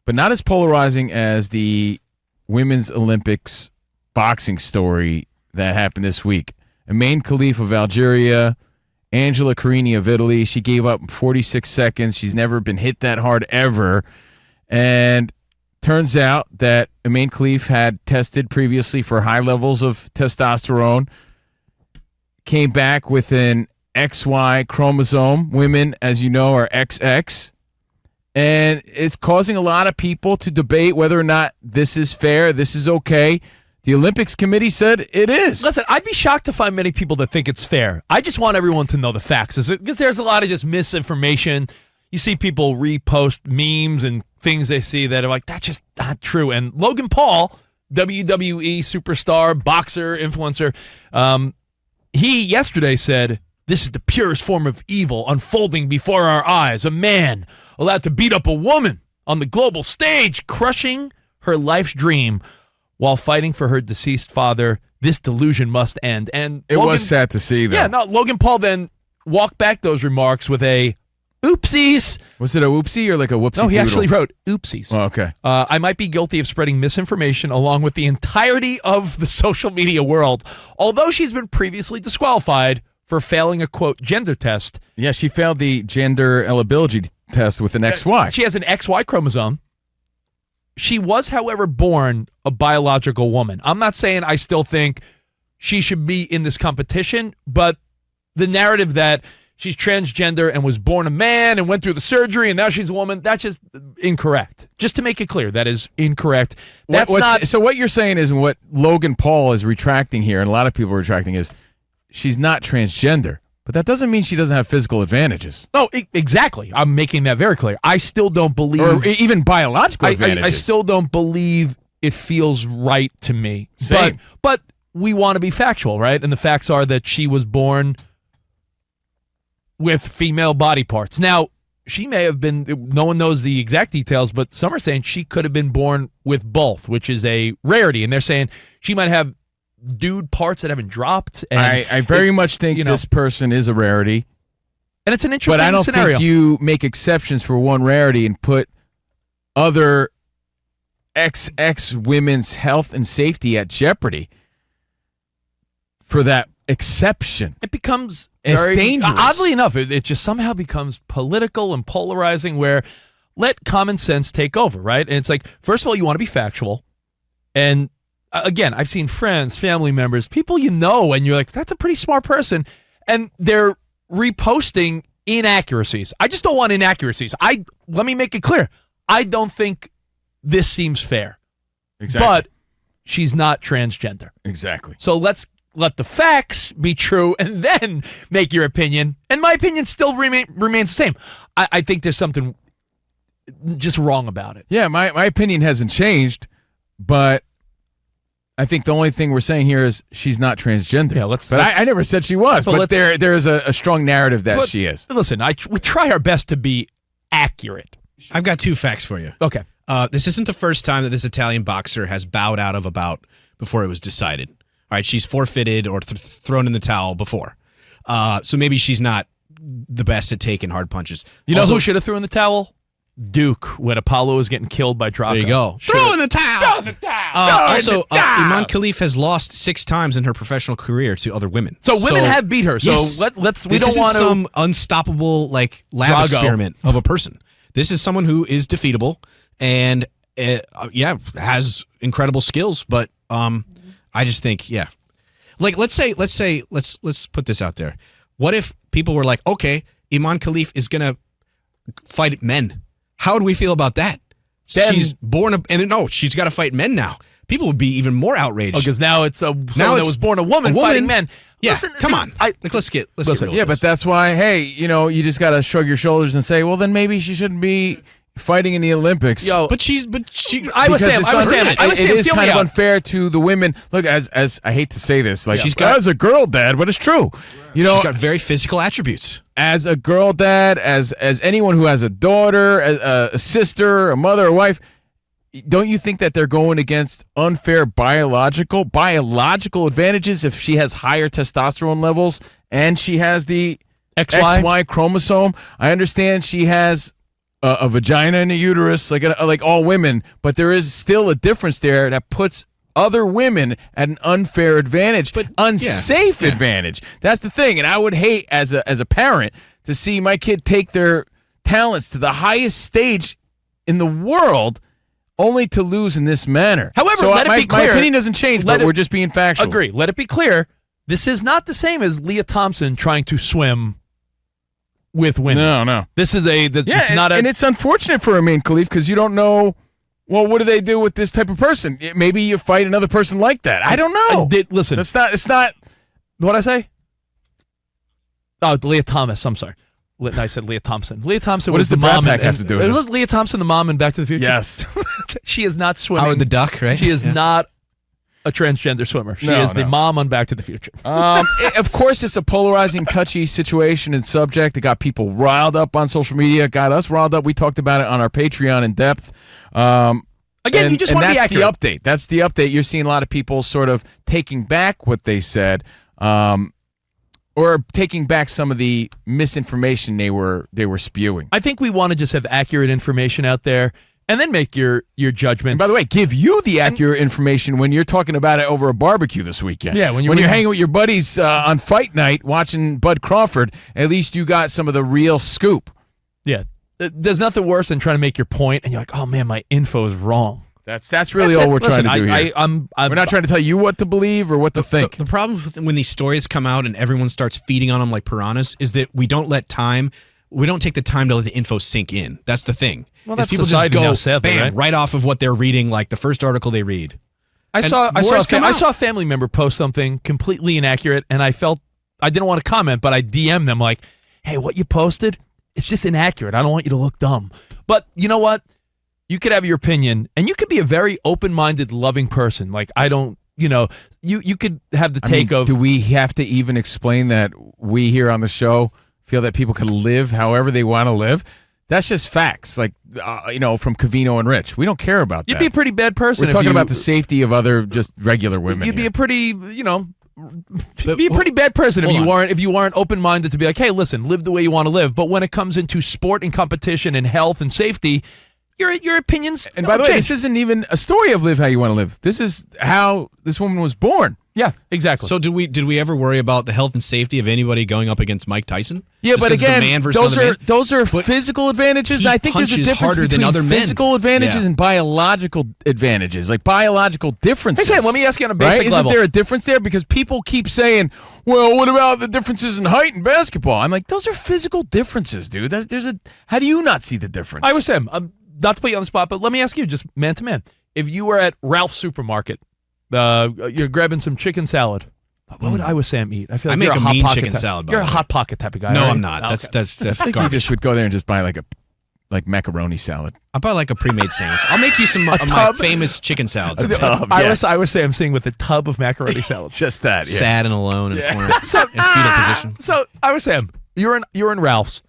but not as polarizing as the Women's Olympics boxing story that happened this week. Imane Khelif of Algeria, Angela Carini of Italy. She gave up in 46 seconds. She's never been hit that hard ever. And turns out that Imane Khelif had tested previously for high levels of testosterone, came back with an XY chromosome. Women, as you know, are XX. And it's causing a lot of people to debate whether or not this is fair, this is okay. The Olympics Committee said it is. Listen, I'd be shocked to find many people that think it's fair. I just want everyone to know the facts, because there's a lot of just misinformation. You see people repost memes and things they see that are like, that's just not true. And Logan Paul, WWE superstar, boxer, influencer, he yesterday said, "This is the purest form of evil unfolding before our eyes. A man allowed to beat up a woman on the global stage, crushing her life's dream while fighting for her deceased father. This delusion must end." And it was sad to see, though. Yeah, no, Logan Paul then walked back those remarks with a oopsies. Was it a whoopsie or like a whoopsie? No, he doodle? actually wrote oopsies. Oh, okay. I might be guilty of spreading misinformation along with the entirety of the social media world, although she's been previously disqualified for failing a, quote, gender test. Yeah, she failed the gender eligibility test with an XY. She has an XY chromosome. She was, however, born a biological woman. I'm not saying I still think she should be in this competition, but the narrative that she's transgender and was born a man and went through the surgery and now she's a woman, that's just incorrect. Just to make it clear, that is incorrect. So what you're saying is, what Logan Paul is retracting here, and a lot of people are retracting, is she's not transgender. But that doesn't mean she doesn't have physical advantages. No, exactly. I'm making that very clear. I still don't believe... Or even biological advantages. I still don't believe it feels right to me. Same. But we want to be factual, right? And the facts are that she was born with female body parts. Now, she may have been... No one knows the exact details, but some are saying she could have been born with both, which is a rarity. And they're saying she might have dude parts that haven't dropped. And I very much think this person is a rarity. And it's an interesting scenario. But I don't think you make exceptions for one rarity and put other XX women's health and safety at jeopardy for that exception. It becomes very dangerous. Oddly enough, it just somehow becomes political and polarizing, where let common sense take over, right? And it's like, first of all, you want to be factual. And again, I've seen friends, family members, people you know, and you're like, that's a pretty smart person. And they're reposting inaccuracies. I just don't want inaccuracies. Let me make it clear. I don't think this seems fair. Exactly. But she's not transgender. Exactly. So let's let the facts be true and then make your opinion. And my opinion still remains the same. I think there's something just wrong about it. Yeah, my opinion hasn't changed, but I think the only thing we're saying here is she's not transgender. Yeah, I never said she was, but there is a strong narrative that she is. Listen, we try our best to be accurate. I've got two facts for you. Okay. This isn't the first time that this Italian boxer has bowed out of a bout before it was decided. All right, she's forfeited or thrown in the towel before. So maybe she's not the best at taking hard punches. You know who should have thrown in the towel? Duke, when Apollo was getting killed by Draco. There you go. Throw in the towel! Throw in the towel! Imane Khelif has lost 6 times in her professional career to other women. So women have beat her. So yes, we don't want to... some unstoppable lab experiment of a person. This is someone who is defeatable and has incredible skills, but I just think, let's put this out there. What if people were like, okay, Imane Khelif is going to fight men. How would we feel about that? Then, she's she's got to fight men now. People would be even more outraged. Because now it's someone that was born a woman fighting men. Yeah, listen, come on. Let's get real. Yeah, but that's why, hey, you just got to shrug your shoulders and say, well, then maybe she shouldn't be fighting in the Olympics. But she. I was saying, it is kind of unfair to the women. Look, as I hate to say this, she's got as a girl dad, but it's true. She's got very physical attributes. As a girl dad, as anyone who has a daughter, a sister, a mother, a wife, don't you think that they're going against unfair biological advantages if she has higher testosterone levels and she has the XY chromosome? I understand she has a vagina and a uterus, like all women, but there is still a difference there that puts other women at an unfair advantage, but unsafe advantage. That's the thing, and I would hate as a parent to see my kid take their talents to the highest stage in the world, only to lose in this manner. However, so let it be clear. My opinion doesn't change, but we're just being factual. Agree. Let it be clear. This is not the same as Leah Thompson trying to swim with women. No. This is and it's unfortunate for Imane Khelif because you don't know. Well, what do they do with this type of person? Maybe you fight another person like that. I don't know. Listen, it's not. What'd I say? Oh, Leah Thomas. I'm sorry. I said Leah Thompson. Leah Thompson. What was does the mom Brat Pack have to do with it? this? Was Leah Thompson the mom in Back to the Future? Yes. She is not swimming. Howard the Duck, right? She is not a transgender swimmer. She is the mom on Back to the Future. Of course, it's a polarizing, touchy situation and subject. It got people riled up on social media. Got us riled up. We talked about it on our Patreon in depth. Again, you just want to be accurate. That's the update. That's the update. You're seeing a lot of people sort of taking back what they said, or taking back some of the misinformation they were spewing. I think we want to just have accurate information out there, and then make your judgment. And by the way, give you the accurate information when you're talking about it over a barbecue this weekend. Yeah, when you're hanging with your buddies on fight night watching Bud Crawford, at least you got some of the real scoop. Yeah. There's nothing worse than trying to make your point, and you're like, oh, man, my info is wrong. That's really all we're trying to do here. We're not trying to tell you what to believe or what to think. The problem with when these stories come out and everyone starts feeding on them like piranhas is that we don't take the time to let the info sink in. That's the thing. Well, that's people society just go now, sadly, bam, right off of what they're reading, like the first article they read. I saw a family member post something completely inaccurate, and I didn't want to comment, but I DM'd them like, hey, what you posted, it's just inaccurate. I don't want you to look dumb. But you know what? You could have your opinion, and you could be a very open-minded, loving person. Like, I don't, you could have the take of... Do we have to even explain that we here on the show feel that people can live however they want to live? That's just facts, like, from Covino and Rich. We don't care about that. You'd be a pretty bad person. We're talking about the safety of other just regular women. You'd be here. a pretty, be a pretty bad person if you weren't open-minded to be like, hey, listen, live the way you want to live. But when it comes into sport and competition and health and safety, your opinions. And by the way, this isn't even a story of live how you want to live. This is how this woman was born. Yeah, exactly. So did we ever worry about the health and safety of anybody going up against Mike Tyson? Yeah, Just but again, those are But physical advantages. he I think there's a punches difference harder between than other men. physical advantages Yeah. and biological advantages, like biological differences. Hey, Sam, let me ask you on a basic level. Isn't there a difference there? Because people keep saying, well, what about the differences in height in basketball? I'm like, those are physical differences, dude. How do you not see the difference? I was Sam. Not to put you on the spot, but let me ask you, just man to man. If you were at Ralph's supermarket, you're grabbing some chicken salad. What would I with Sam eat? I feel like I make you're a hot mean pocket chicken salad, by You're a the way. hot pocket type of guy. No, right? I'm not. Oh, That's okay. I think you just would go there and just buy like macaroni salad. I'll buy like a pre-made sandwich. I'll make you some of my famous chicken salads. I was Sam singing with a tub of macaroni salad. Just that, yeah. Sad and alone in a corner in fetal position. So I was Sam. You're in Ralph's,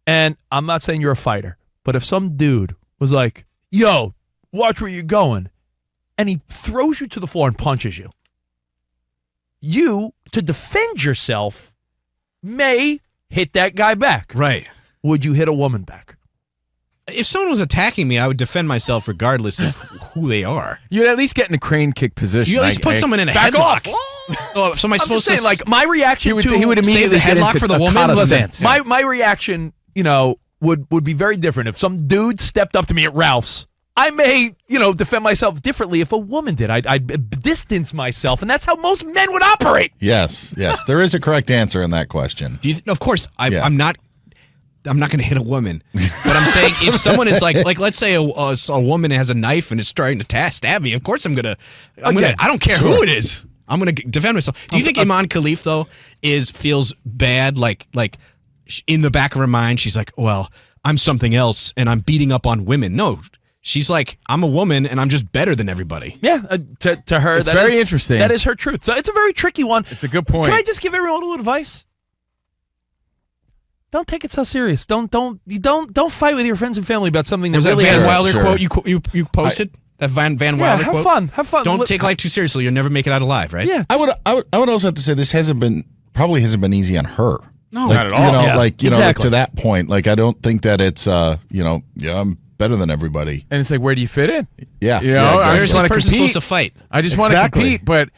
and I'm not saying you're a fighter, but if some dude was like, "Yo, watch where you're going," and he throws you to the floor and punches you, you, to defend yourself, may hit that guy back. Right. Would you hit a woman back? If someone was attacking me, I would defend myself regardless of who they are. You'd at least get in a crane kick position. You at least put someone in a back headlock. off. Oh, so am I supposed to like my reaction he would immediately the headlock get into for the a woman? kata Listen, stance. my reaction, would be very different. If some dude stepped up to me at Ralph's, I may, defend myself differently if a woman did. I'd distance myself, and that's how most men would operate. Yes. There is a correct answer in that question. Of course, Yeah. I'm not going to hit a woman, but I'm saying if someone is like let's say a woman has a knife and is trying to stab me, of course I'm gonna. I don't care who it is. I'm gonna defend myself. Do you think Imane Khelif though feels bad? Like in the back of her mind, she's like, well, I'm something else and I'm beating up on women. No. She's like, I'm a woman and I'm just better than everybody. Yeah, to her, it's very interesting. That is her truth. So it's a very tricky one. It's a good point. Can I just give everyone a little advice? Don't take it so serious. Don't fight with your friends and family about something that Was really that Van has. Wilder Sure. quote you posted? That Van Wilder have quote? Have fun. Don't take life too seriously. You'll never make it out alive, right? Yeah. I would also have to say this probably hasn't been easy on her. No, not at all. You know, Yeah, like exactly. to that point. Like, I don't think that it's I'm better than everybody. And it's like, where do you fit in? Yeah, You know, yeah, I exactly. just this want to person's compete. supposed to fight. I just want to Exactly. compete, but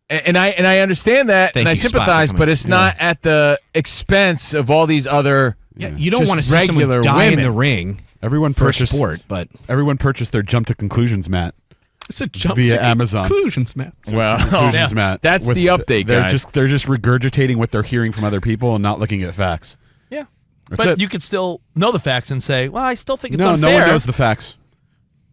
and I understand that Thank and I you, Spot, for sympathize, coming. but it's not at the expense of all these other Yeah, you don't just want to see regular someone die in women. the ring Everyone for a purchased sport, but Everyone purchased their jump to conclusions mat. it's a jump Via to Amazon. conclusions, man. Well, Conclusions mat. that's With- the update, they're guys. They're just regurgitating what they're hearing from other people and not looking at facts. Yeah. That's But it. you could still know the facts and say, well, I still think it's No, unfair. no one knows the facts.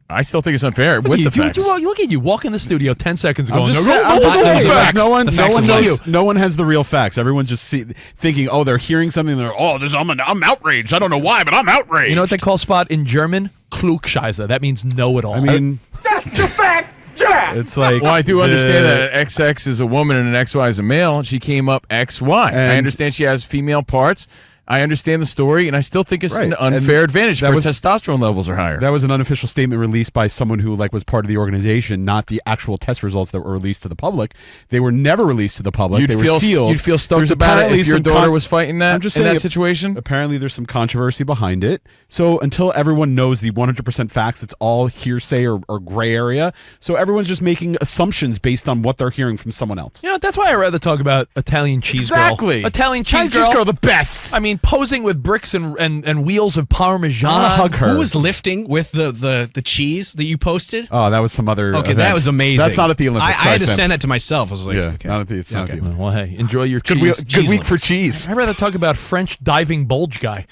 I still think it's unfair Look with at the you, facts. Look at you walk in the studio 10 seconds ago. I'm and just they're, saying- "Oh, I'm no, just no, saying, no, the facts." facts. no one, The no facts one of knows. life. No one has the real facts. Everyone's just thinking, oh, they're hearing something. They're, I'm outraged. I don't know why, but I'm outraged. You know what they call Spot in German? Klugscheiße. That means know-it-all. I mean, that's a fact. Yeah. It's like, Well, I do understand that XX is a woman and an XY is a male, and she came up XY. I And- understand she has female parts. I understand the story, and I still think it's an Right. And unfair advantage that for was- testosterone levels are higher. That was an unofficial statement released by someone who was part of the organization, not the actual test results that were released to the public. They were never released to the public. They were sealed. You'd feel stoked There's about it apparently if your some daughter was fighting that I'm just in saying, that situation. Apparently, there's some controversy behind it. So until everyone knows the 100% facts, it's all hearsay or gray area. So everyone's just making assumptions based on what they're hearing from someone else. You know, that's why I'd rather talk about Italian cheese Exactly. girl. Italian cheese Italian cheese girl, the best. I mean, posing with bricks and wheels of Parmesan. I want to hug her. Who was lifting with the cheese that you posted? Oh, that was some other. Okay, event. that was amazing. That's not at the Olympics. I had to Sorry, Sam. send that to myself. I was like, Yeah, okay. not at the. It's not at the Olympics. Well, hey, enjoy your Good cheese. week for cheese. I'd rather talk about French diving bulge guy.